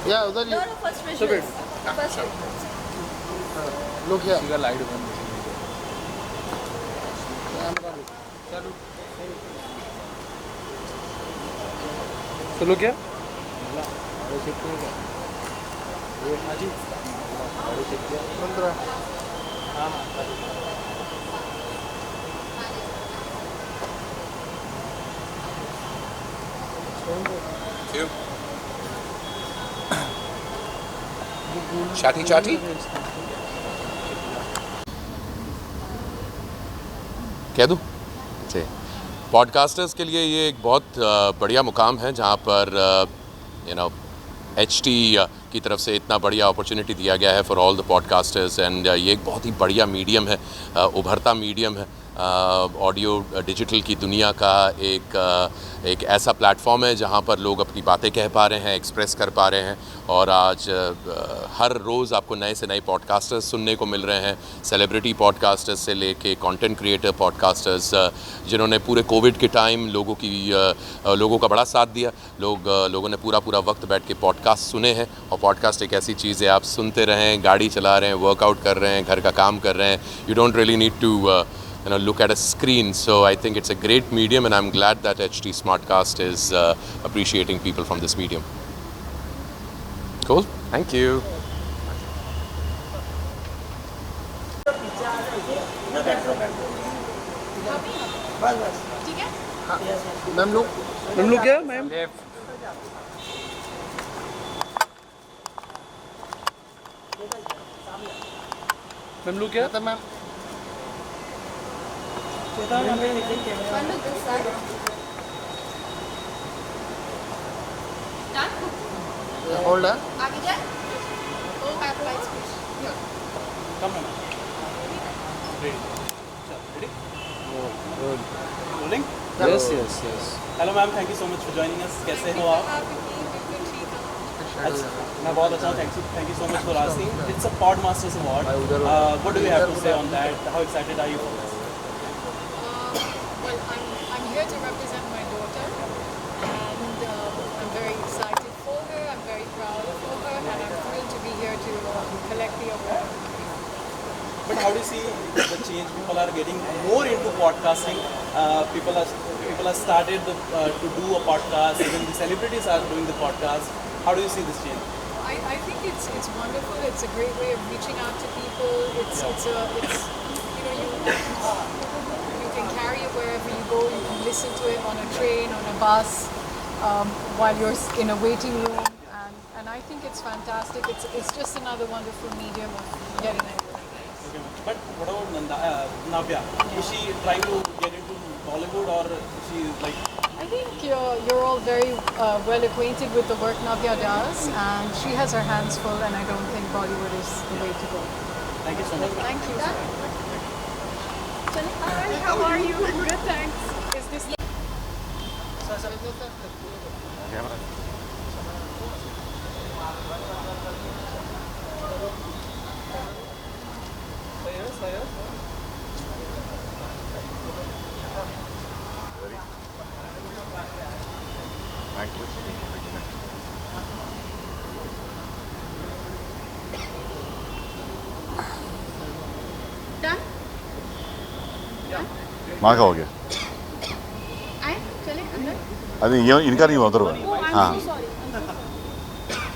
या उधर ही first visuals first लोग क्या का लाइट बंद चलो चलो क्या पंद्रह Chatty chatty? कह दूँ? ठीक। पॉडकास्टर्स के लिए ये एक बहुत बढ़िया मुकाम है जहाँ पर HT की तरफ से इतना बढ़िया अपॉर्चुनिटी दिया गया है for all the podcasters and ये एक बहुत ही बढ़िया मीडियम है, उभरता मीडियम है। ऑडियो डिजिटल की दुनिया का एक ऐसा प्लेटफॉर्म है जहाँ पर लोग अपनी बातें कह पा रहे हैं, एक्सप्रेस कर पा रहे हैं और आज हर रोज़ आपको नए से नए पॉडकास्टर्स सुनने को मिल रहे हैं। सेलिब्रिटी पॉडकास्टर्स से लेके कंटेंट क्रिएटर पॉडकास्टर्स जिन्होंने पूरे कोविड के टाइम लोगों का बड़ा साथ दिया। लोगों ने पूरा वक्त बैठ के पॉडकास्ट सुने हैं और पॉडकास्ट एक ऐसी चीज़ है आप सुनते रहें, गाड़ी चला रहे हैं, वर्कआउट कर रहे हैं, घर का काम कर रहे हैं। You don't really need to look at a screen. So I think it's a great medium and I'm glad that HT Smartcast is appreciating people from this medium. Cool. Thank you. ठीक है ma'am लोग क्या ma'am क्या था ma'am One look this side. Done? Hold है आगे जाए? Oh, have lights please. कम है ready rolling yes hello ma'am thank you so much for joining us कैसे हो आप मैं बहुत अच्छा हूँ thank you so much for asking it's a Podmasters Award what do you have to say on that how excited are you for this Well, I'm here to represent my daughter, and I'm very excited for her. I'm very proud for her, and I'm thrilled to be here to collect the award. But how do you see the change? People are getting more into podcasting. People are started to do a podcast. Even the celebrities are doing the podcast. How do you see this change? I think it's wonderful. It's a great way of reaching out to people. You can carry it wherever you go. You can listen to it on a train, on a bus, while you're in a waiting room, and I think it's fantastic. It's just another wonderful medium of getting it. Okay, but what about Navya? Is she trying to get into Bollywood or is she like? I think you're all very well acquainted with the work Navya does, and she has her hands full, and I don't think Bollywood is the way to go. Thank you so much. Thank you. Hi, how are you? Good, thanks. Is this Thank you. Done? वहाँ का हो गया आए चले अंदर अरे ये इनका नहीं हुआ उधर हुआ Oh, I'm हाँ so sorry.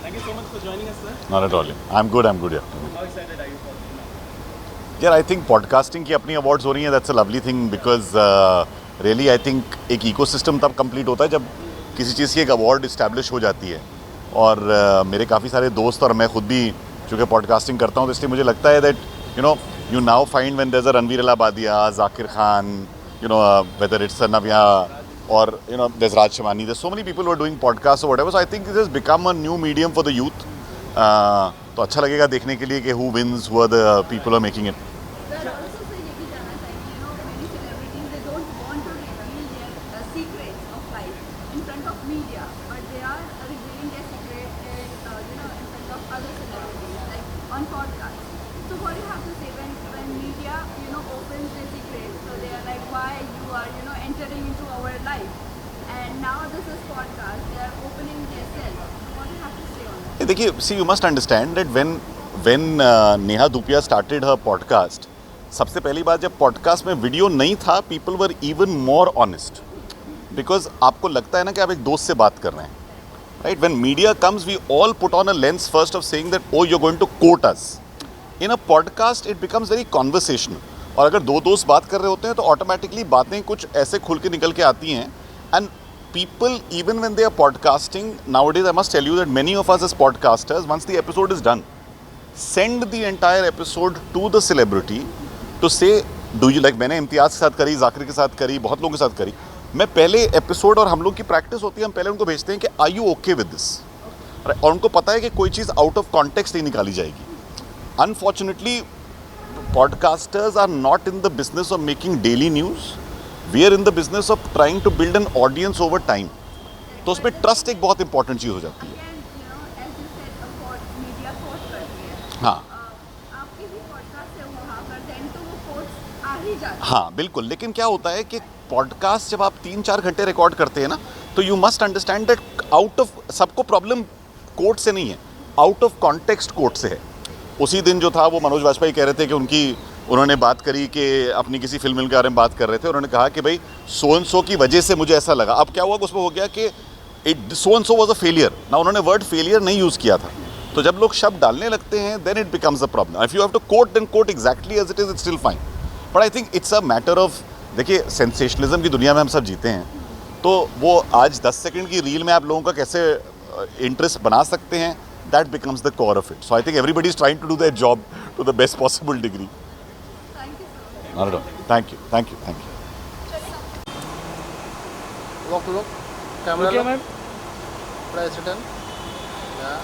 Thank you so much for joining us, sir. Not at all I am good या How excited are you for this? यार आई थिंक पॉडकास्टिंग की अपनी अवार्ड्स हो रही हैं that's a lovely thing because really I think एक ecosystem तब complete होता है जब किसी चीज़ की एक अवार्ड इस्टेब्लिश हो जाती है और मेरे काफ़ी सारे दोस्त और मैं खुद भी चूँकि पॉडकास्टिंग करता हूँ तो इसलिए मुझे लगता है that you now find when there's a Ranveer Alabadia, Zakir Khan, whether it's a Navya or there's Raj Shamani, there's so many people who are doing podcasts or whatever, so I think it has become a new medium for the youth. तो अच्छा लगेगा देखने के लिए कि who wins, who are the people who are making it. Sir, also sir, ये भी जानना चाहिए, many celebrities they don't want to reveal their secrets of life in front of media, but they are revealing their secret in front of other celebrities, like on podcasts. So what do you have to say when media opens their secrets? So they are like, why you are entering into our life, and now this is podcast. They are opening their self. What do you have to say on that? देखिए, see you must understand that when Neha Dhupia started her podcast, सबसे पहली बात जब podcast में video नहीं था, people were even more honest, because आपको लगता है ना कि आप एक दोस्त से बात कर रहे हैं, right? When media comes we all put on a lens first of saying that oh you are going to quote us. In a podcast it becomes very conversational, और अगर दो दोस्त बात कर रहे होते हैं तो ऑटोमेटिकली बातें कुछ ऐसे खुल के निकल के आती हैं. And people, even when they are podcasting nowadays, I must tell you that many of us as podcasters, once the episode is done, send the entire episode to the celebrity to say, do you like? मैंने इम्तियाज़ के साथ करी, जाकिर के साथ करी, बहुत लोगों के साथ करी. मैं पहले एपिसोड, और हम लोग की प्रैक्टिस होती है, हम पहले उनको भेजते हैं कि are you okay with this, और उनको पता है कि कोई चीज़ आउट ऑफ कॉन्टेक्स्ट नहीं निकाली जाएगी. Unfortunately podcasters are not in the business of making daily news. We are in the business of trying to build an audience over time. तो उसमें ट्रस्ट एक बहुत इंपॉर्टेंट चीज़ हो जाती है. Again, as you said, media quote करती है. हाँ आपके भी पॉडकास्ट है वहाँ पर, then तो वो quotes आ ही जाते हैं. हाँ बिल्कुल. लेकिन क्या होता है कि पॉडकास्ट जब आप 3-4 घंटे रिकॉर्ड करते हैं ना, तो you must understand that out of, सबको प्रॉब्लम कोट से नहीं है, आउट ऑफ कॉन्टेक्स्ट कोट से है. उसी दिन जो था वो मनोज वाजपेयी कह रहे थे कि उन्होंने बात करी कि अपनी किसी फिल्म के बारे में बात कर रहे थे, उन्होंने कहा कि भाई सो एंड सो की वजह से मुझे ऐसा लगा. अब क्या हुआ, उसमें हो गया कि so and so was a failure ना, उन्होंने वर्ड फेलियर नहीं यूज़ किया था. तो जब लोग शब्द डालने लगते हैं then it becomes a problem. If you have to quote then quote exactly as it is, it's still fine. But I think it's a matter of, देखिए सेंसेशनलिज्म की दुनिया में हम सब जीते हैं, तो वो आज 10 सेकंड की रील में आप लोगों का कैसे इंटरेस्ट बना सकते हैं, that becomes the core of it. So I think everybody is trying to do their job to the best possible degree. Not at all. Thank you. Thank you. Thank you. Look. Camera. Okay, look. ma'am. Press it in. Yeah.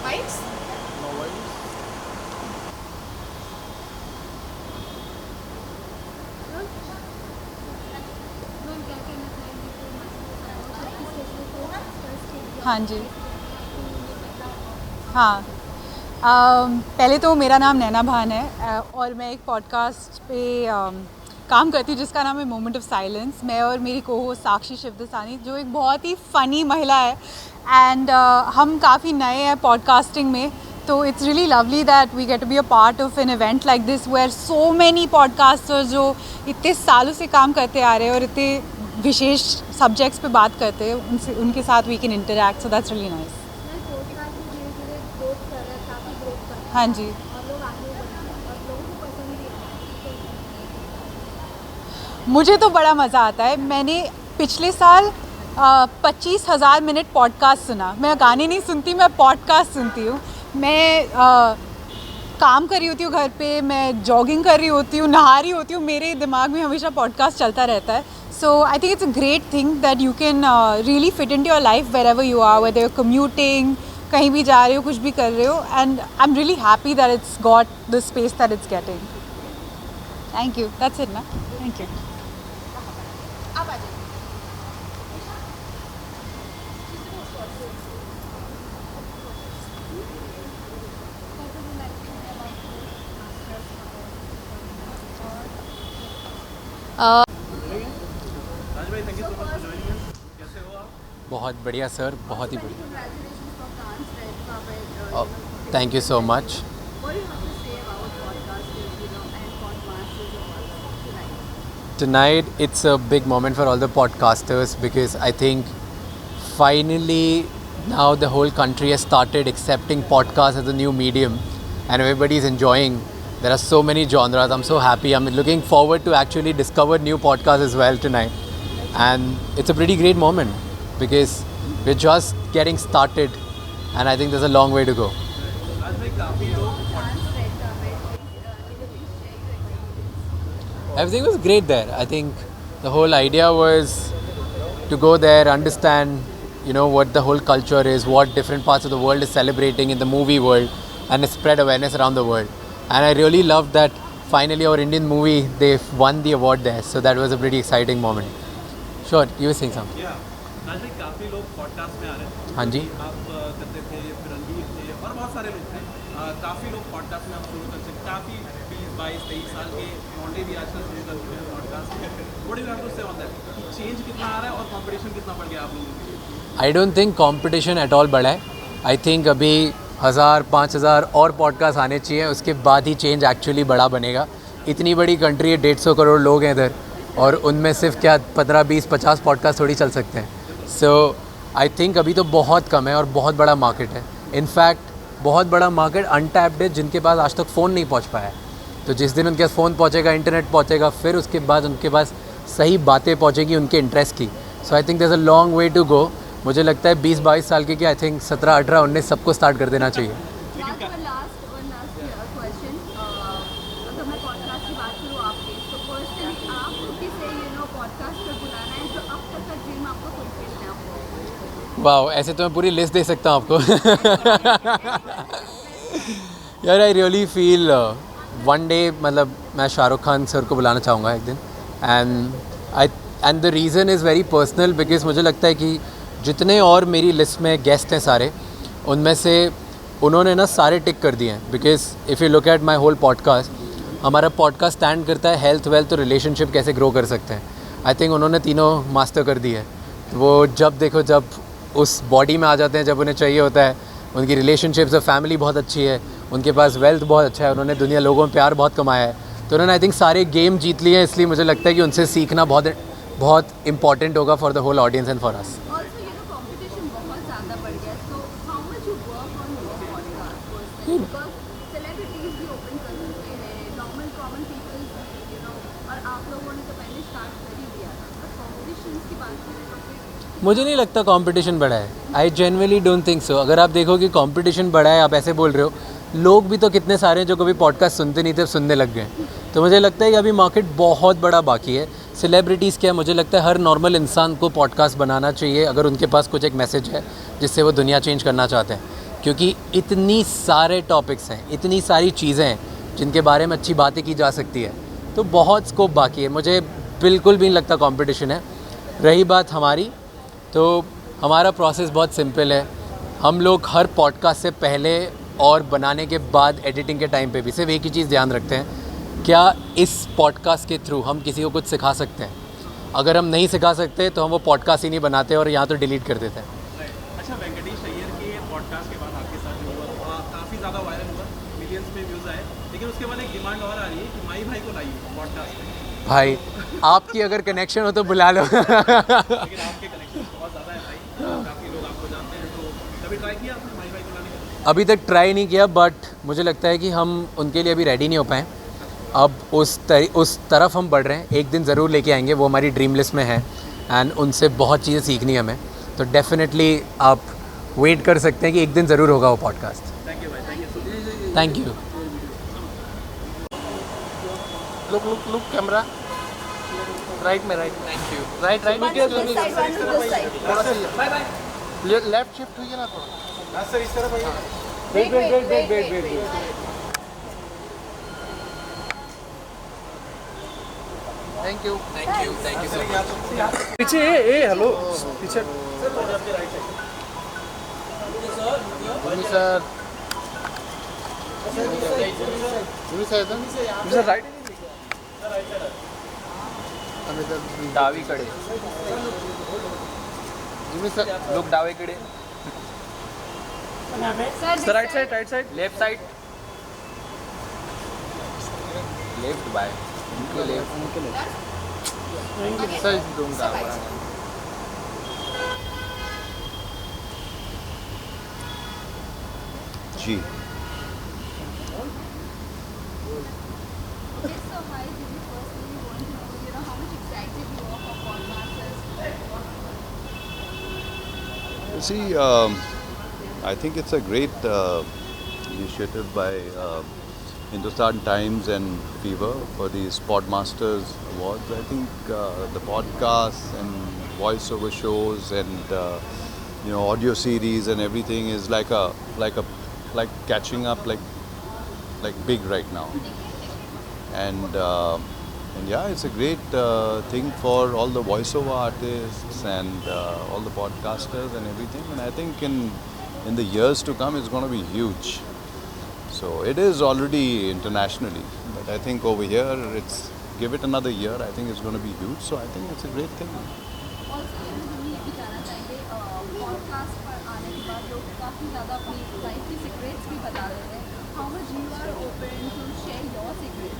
Mics? No worries. हाँ जी. हाँ, पहले तो मेरा नाम नैना भान है, और मैं एक पॉडकास्ट पे काम करती हूँ जिसका नाम है मोमेंट ऑफ साइलेंस. मैं और मेरी को होस्ट साक्षी शिवदसानी, जो एक बहुत ही फ़नी महिला है, एंड हम काफ़ी नए हैं पॉडकास्टिंग में, तो it's really lovely that we get to be a part of an event like this where so many podcasters जो इतने सालों से काम करते आ रहे हैं और इतने विशेष सब्जेक्ट्स पे बात करते हैं, उनके साथ we can interact, so that's really nice. हाँ जी. मुझे तो बड़ा मज़ा आता है. मैंने पिछले साल 25,000 मिनट पॉडकास्ट सुना. मैं गाने नहीं सुनती, मैं पॉडकास्ट सुनती हूँ. मैं काम कर रही होती हूँ घर पे, मैं जॉगिंग कर रही होती हूँ, नहा रही होती हूँ, मेरे दिमाग में हमेशा पॉडकास्ट चलता रहता है. So I think it's a great thing that you can really fit into your life wherever you are, whether you are commuting, कहीं भी जा रहे हो, कुछ भी कर रहे हो, and I am really happy that it's got the space that it's getting. Thank you. That's it ना. Thank you. बहुत बढ़िया सर, बहुत ही बढ़िया. Thank you so much. Tonight it's a big moment for all the podcasters, because I think finally now the whole country has started accepting podcasts as a new medium and everybody is enjoying. There are so many genres. I'm so happy. I'm looking forward to actually discover new podcasts as well tonight. And it's a pretty great moment because we're just getting started and I think there's a long way to go. Everything was great there. I think the whole idea was to go there, understand, what the whole culture is, what different parts of the world is celebrating in the movie world, and spread awareness around the world. And I really loved that finally our Indian movie, they won the award there. So that was a pretty exciting moment. Sure, you were saying something. Yeah. Rajbhai काफ़ी लोग podcast में आ रहे हैं. हाँ जी. आप करते थे, फिर रणवीर थे और बहुत सारे लोग थे. काफ़ी लोग पॉडकास्ट में आप शुरू कर सकते, काफ़ी 22-23 साल के लौंडे भी आजकल शुरू कर चुके हैं podcast. What do you have to say on that? Change कितना आ रहा है और कंपटीशन कितना बढ़ गया आप लोगों के लिए? आई don't think competition at all बढ़ा है. आई थिंक अभी 1000-5000 और पॉडकास्ट आने चाहिए, उसके बाद ही चेंज एक्चुअली बड़ा बनेगा. इतनी बड़ी कंट्री है, 150 करोड़ लोग हैं इधर, और उनमें सिर्फ क्या 15, 20, 50 पॉडकास्ट थोड़ी चल सकते हैं. सो आई थिंक अभी तो बहुत कम है और बहुत बड़ा मार्केट है. इनफैक्ट बहुत बड़ा मार्केट अनटैप्ड है, जिनके पास आज तक फ़ोन नहीं पहुंच पाया है. तो जिस दिन उनके पास फ़ोन पहुंचेगा, इंटरनेट पहुंचेगा, फिर उसके बाद उनके पास सही बातें पहुंचेगी उनके इंटरेस्ट की. So I think there is a long way to go. मुझे लगता है 20-22 साल के, आई थिंक 17, 18, 19 सबको स्टार्ट कर देना चाहिए. Last question. अगर मैं पॉडकास्ट की बात करूँ आपके, तो पर्सनली आप किसे पॉडकास्ट पर बुलाना है जो अब तक का ड्रीम आपको फुलफिल ना हो? वाह, ऐसे तो मैं पूरी लिस्ट दे सकता हूँ आपको. यार I really feel one day, मतलब मैं शाहरुख खान सर को बुलाना चाहूँगा एक दिन. And the reason is very personal, because मुझे लगता है कि जितने और मेरी लिस्ट में गेस्ट हैं सारे, उनमें से उन्होंने ना सारे टिक कर दिए हैं. Because if you look at my whole podcast, हमारा पॉडकास्ट स्टैंड करता है हेल्थ, वेल्थ और रिलेशनशिप कैसे ग्रो कर सकते हैं. आई थिंक उन्होंने तीनों मास्टर कर दिए है. वो जब देखो, जब उस बॉडी में आ जाते हैं जब उन्हें चाहिए होता है, उनकी रिलेशनशिप्स और फैमिली बहुत अच्छी है, उनके पास वेल्थ बहुत अच्छा है, उन्होंने दुनिया लोगों में प्यार बहुत कमाया है. तो उन्होंने आई थिंक सारे गेम जीत लिए हैं. इसलिए मुझे लगता है कि उनसे सीखना बहुत बहुत इंपॉर्टेंट होगा for the whole audience and for us. Also, competition बहुत ज़्यादा बढ़ गया है. So, how much you work on your podcast personally? Because celebrities भी open कर सकते हैं, normal common people भी, और आप लोगों ने तो पहले start कर ही दिया था. But competitions की बात करें तो फिर मुझे नहीं लगता कंपटीशन बढ़ा है. I genuinely don't think so. अगर आप देखो कि कंपटीशन बढ़ा है, आप ऐसे बोल रहे हो, लोग भी तो कितने सारे हैं जो कभी पॉडकास्ट सुनते नहीं थे, अब सुनने लग गए. तो मुझे लगता है कि अभी मार्केट बहुत बड़ा बाकी है. सेलिब्रिटीज़ क्या, मुझे लगता है हर नॉर्मल इंसान को पॉडकास्ट बनाना चाहिए अगर उनके पास कुछ एक मैसेज है जिससे वो दुनिया चेंज करना चाहते हैं. क्योंकि इतनी सारे टॉपिक्स हैं, इतनी सारी चीज़ें हैं जिनके बारे में अच्छी बातें की जा सकती है. तो बहुत स्कोप बाकी है. मुझे बिल्कुल भी नहीं लगता कंपटीशन है. रही बात हमारी, तो हमारा प्रोसेस बहुत सिंपल है. हम लोग हर पॉडकास्ट से पहले और बनाने के बाद एडिटिंग के टाइम पे भी सिर्फ एक ही चीज़ ध्यान रखते हैं, क्या इस पॉडकास्ट के थ्रू हम किसी को कुछ सिखा सकते हैं. अगर हम नहीं सिखा सकते तो हम वो पॉडकास्ट ही नहीं बनाते और यहाँ तो डिलीट कर देते हैं. अच्छा, वेंकटेश अय्यर के पॉडकास्ट के बाद आपके साथ जो हुआ काफ़ी ज़्यादा वायरल हुआ, मिलियंस में व्यूज़ आए, लेकिन उसके बाद एक डिमांड और आ रही है कि माई भाई को लाइए पॉडकास्ट में. भाई, आपकी अगर कनेक्शन हो तो बुला लो. लेकिन आपके कनेक्शन बहुत ज़्यादा है भाई, काफ़ी लोग आपको जानते हैं. तो कभी ट्राई किया आपने माई भाई को लाने का? अभी तक ट्राई नहीं किया, बट मुझे लगता है कि हम उनके लिए अभी रेडी नहीं हो पाए. अब उस तरफ हम बढ़ रहे हैं. एक दिन ज़रूर लेके आएंगे, वो हमारी ड्रीम लिस्ट में है. एंड उनसे बहुत चीज़ें सीखनी है हमें. तो डेफिनेटली आप वेट कर सकते हैं कि एक दिन ज़रूर होगा वो पॉडकास्ट. थैंक यू भाई, thank you so much. Thank you. Look, camera. Right में, right. Thank you. Right. one to this side, one to this side. थोड़ा सा लेफ्ट शिफ्ट हुई है ना थोड़ा. सर इस तरफ आइए. Wait. Thank you. Thank you so much. पीछे हेलो पीछे. Jimmy sir. Sir right. डावीकडे Jimmy sir. लोक डावीकडे. Sir right side. Left side. Left by. Sir is दूंगा. जी. Okay, so hi, Jimmy. Personally, want to know, how much excited you are for podcasters? See, I think it's a great initiative by Hindustan Times and Fever for these Podmasters Awards. I think the podcasts and voiceover shows and audio series and everything is like catching up like big right now. And yeah, it's a great thing for all the voiceover artists and all the podcasters and everything. And I think in the years to come, it's going to be huge. So it is already internationally, but I think over here it's give it another year. I think it's going to be huge. So I think it's a great thing. Also हम ये भी जानना चाहेंगे podcast पर आने के बाद लोग काफ़ी ज़्यादा अपनी लाइफ की सीक्रेट्स भी बता रहे हैं. How much you are open to share your secrets?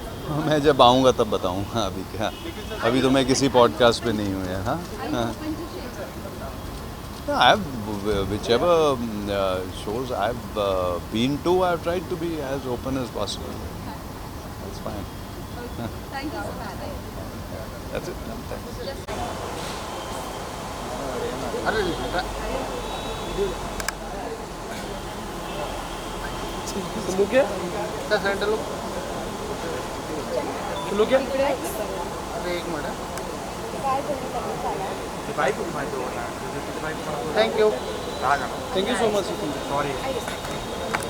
मैं जब आऊँगा तब बताऊँगा. अभी क्या, अभी तो मैं किसी पॉडकास्ट पे नहीं हूँ यार. हाँ, are you open to share? I have whichever shows I've been to, I've tried to be as open as possible. That's fine. Thank you so much. That's it. Thanks. अरे सुनो क्या? त्या साईडला लोक सुनो क्या? अरे एक minute. Thank you. Thank you so much.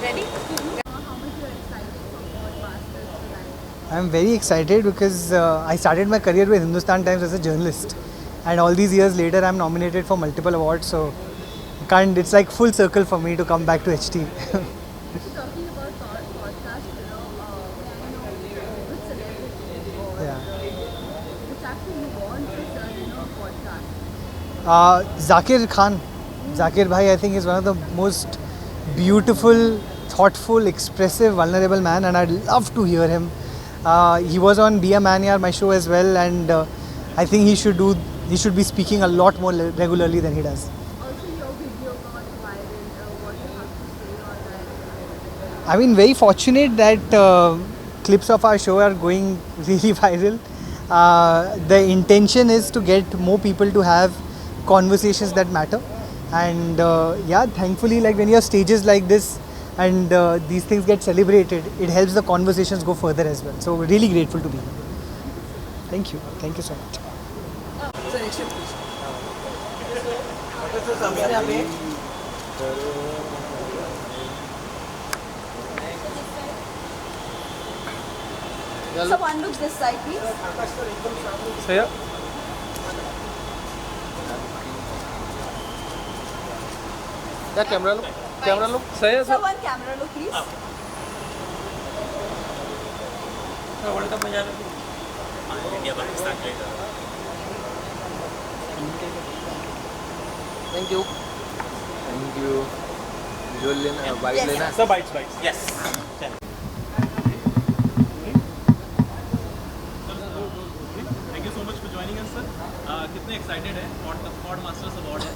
Ready? How much you are excited for podcasters tonight? I'm very excited because I started my career with Hindustan Times as a journalist, and all these years later I'm nominated for multiple awards, so it's like full circle for me to come back to HT. Talking about podcast, with celebrities, Yeah. which actor you want to turn a podcast? Zakir Bhai, I think is one of the most beautiful, thoughtful, expressive, vulnerable man, and I'd love to hear him. He was on Be a Man Yaar, my show as well, and I think he should be speaking a lot more regularly than he does. Also, your video got viral. What you have to say on that? I mean, very fortunate that clips of our show are going really viral. The intention is to get more people to have conversations that matter, and thankfully, like when you have stages like this and these things get celebrated, it helps the conversations go further as well. So we're really grateful to be here. Thank you so much. Someone look this side, please. Saya? त्या camera लोक Saya sir. Someone camera look, please. World Cup में जा रहे थे. Thank you. Visual लेना, bite Yes, लेना. Sir, bites. Yes. Thank you so much for joining us, sir. कितने excited है? पॉड मास्टर्स अवार्ड है.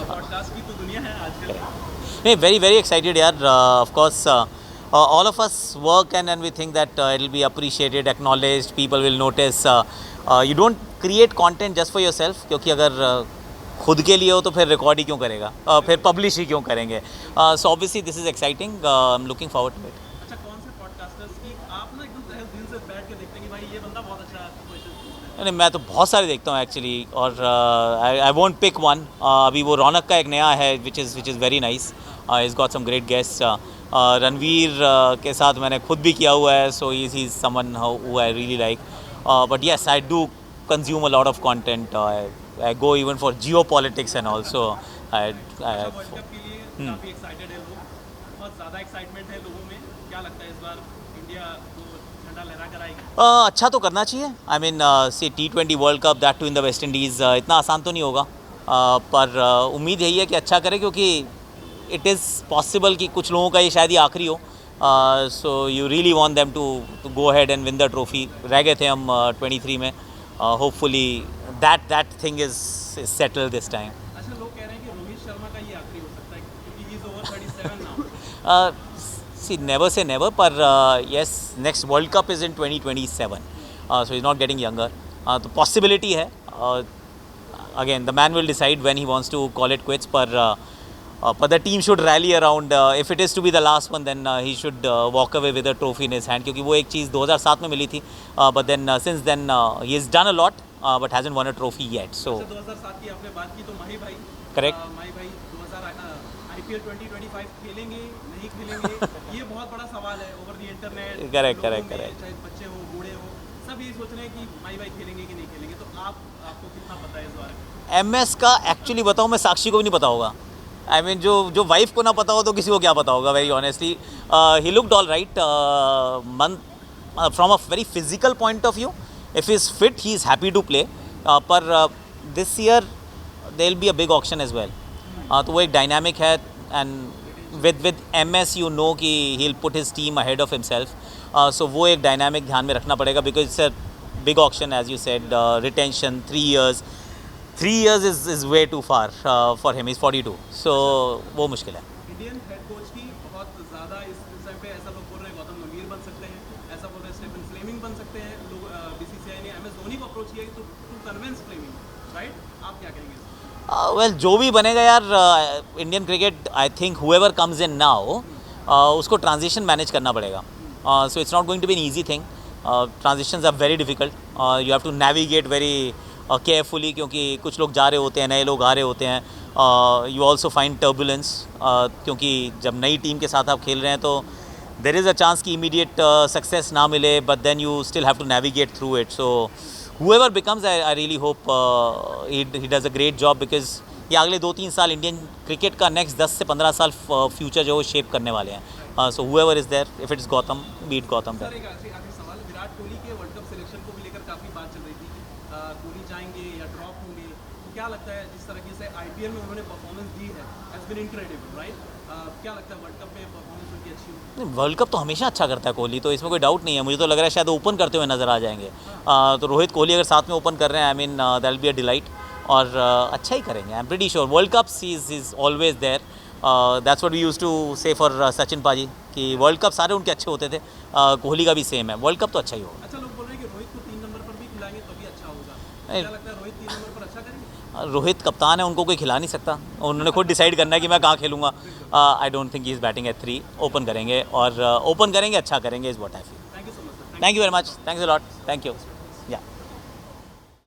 पॉडकास्ट की तो दुनिया है आजकल. Hey, very, very excited, yaar. Of course, all of us work and we think that it'll be appreciated, acknowledged, people will notice. You don't create content just for yourself, क्योंकि अगर खुद के लिए हो तो फिर रिकॉर्ड ही क्यों करेगा, फिर पब्लिश ही क्यों करेंगे. So obviously this is exciting. I'm looking forward to it. अच्छा, कौन से पॉडकास्टर्स की आप ना एकदम दिल से बैठ के देखते हैं कि भाई ये बंदा बहुत अच्छा क्वेश्चन पूछता है? नहीं, मैं तो बहुत सारे देखता हूँ एक्चुअली, और आई वोंट पिक वन. अभी वो रौनक का एक नया है which is very nice. Is got some great guest. Ranveer के साथ मैंने खुद भी किया हुआ है, so he is someone who I really like. But yes, I do consume a lot of content. I go even for geopolitics and also. World cup के लिए काफ़ी एक्साइटेड है लोग, बहुत ज़्यादा एक्साइटमेंट है लोगों में. क्या लगता है इस बार इंडिया को झंडा लहरा कर आएगी? अच्छा तो करना चाहिए. आई mean say T20 World Cup, that too in the West Indies, इतना आसान तो नहीं होगा, पर उम्मीद यही है कि अच्छा करें, क्योंकि इट इज़ पॉसिबल कि कुछ लोगों का ये शायद ही आखिरी हो. So you really want them to go ahead and win the trophy. रह गए थे हम 23 में. Hopefully that thing is settle this time. अच्छा, लोग कह रहे हैं कि रोहित शर्मा का ये आखिरी हो सकता है क्योंकि he is over 37 now. See, never say never, but yes, next World Cup is in 2027, so he's not getting younger. The possibility है. Again, the man will decide when he wants to call it quits, but the team should rally around. If it is to be the last one, then he should walk away with a trophy in his hand, क्योंकि वो एक चीज़ 2007 में मिली थी, but then since then he has done a lot, but hasn't won a trophy yet. So 2007 की आपने बात की तो माही भाई, correct. माही भाई 2000 IPL 2025 खेलेंगे नहीं खेलेंगे, ये बहुत बड़ा सवाल है ओवर द इंटरनेट. Correct. चाहे बच्चे हो बूढ़े हो, सब ये सोच रहे हैं कि माही भाई खेलेंगे कि नहीं खेलेंगे. तो आपको कितना पता है इस बारे में? MS का एक्चुअली बताऊँ मैं, साक्षी को भी नहीं पता होगा. आई मीन जो वाइफ को ना पता हो तो किसी को क्या पता होगा, very honestly. He looked all right. From a very physical point of view, if he is fit he is happy to play. पर this year there will be a big auction as well. तो वो एक dynamic है, and with MS you know कि he will put his team ahead of himself. So वो एक dynamic ध्यान में रखना पड़ेगा, because it's a big auction as you said. Retention 3 years is way too far for him. He's 42, so वो मुश्किल है. इंडियन हेड कोच की बहुत ज़्यादा इस टाइम पे ऐसा लोग बोल रहे हैं गौतम गंभीर बन सकते हैं, ऐसा बोल रहे हैं स्टीफन फ्लेमिंग बन सकते हैं. लोग BCCI ने MS धोनी को अप्रोच किया टू कन्विंस फ्लेमिंग, राइट? आप क्या कहेंगे? वेल जो भी बनेगा यार, Indian cricket I think whoever comes in now उसको ट्रांजिशन मैनेज करना पड़ेगा. So it's not going to be an easy thing. Transitions are very difficult. You have to navigate very carefully, क्योंकि कुछ लोग जा रहे होते हैं, नए लोग आ रहे होते हैं. यू ऑल्सो फाइंड टर्बुलेंस, क्योंकि जब नई टीम के साथ आप खेल रहे हैं तो देर इज़ अ चांस कि इमीडिएट सक्सेस ना मिले, but then you still have to navigate through it. So whoever becomes, I really hope he does a great job, because ये अगले 2-3 साल इंडियन क्रिकेट का नेक्स्ट 10 से 15 साल फ्यूचर जो शेप करने वाले हैं. सो whoever is there, if it is Gautam, beat Gautam. Sir एक आखिरी सवाल, विराट कोहली के वर्ल्ड कप सिलेक्शन को भी लेकर काफ़ी बात चल रही थी. कोहली जाएंगे या ड्रॉप होंगे, तो क्या लगता है जिस तरीके से IPL में उन्होंने परफॉर्मेंस दी है, हैज़ बीन इनक्रेडिबल, राइट? क्या लगता है वर्ल्ड कप में परफॉर्मेंस उनकी अच्छी होगी? वर्ल्ड कप तो हमेशा अच्छा करता है कोहली, तो इसमें कोई डाउट नहीं है. मुझे तो लग रहा है शायद ओपन करते हुए नज़र आ जाएंगे. तो रोहित कोहली अगर साथ में ओपन कर रहे हैं, I mean that will be a delight. और अच्छा ही करेंगे, I am pretty sure. World Cups is always there. That's what we used to say for Sachin paaji, कि वर्ल्ड कप सारे उनके अच्छे होते थे. कोहली का भी सेम है, वर्ल्ड कप तो अच्छा ही होगा. अच्छा, लोग बोल रहे हैं कि रोहित को 3 नंबर पर भी खिलाएंगे तभी अच्छा होगा. क्या लगता है रोहित 3 नंबर पर अच्छा करेंगे? रोहित कप्तान है, उनको कोई खिला नहीं सकता. उन्होंने खुद डिसाइड करना है कि मैं कहाँ खेलूँगा. I don't think he is batting at 3. Open करेंगे, और ओपन करेंगे, अच्छा करेंगे, is what I feel. Thank you so much sir. Thank you very much. Thanks a lot. Thank you.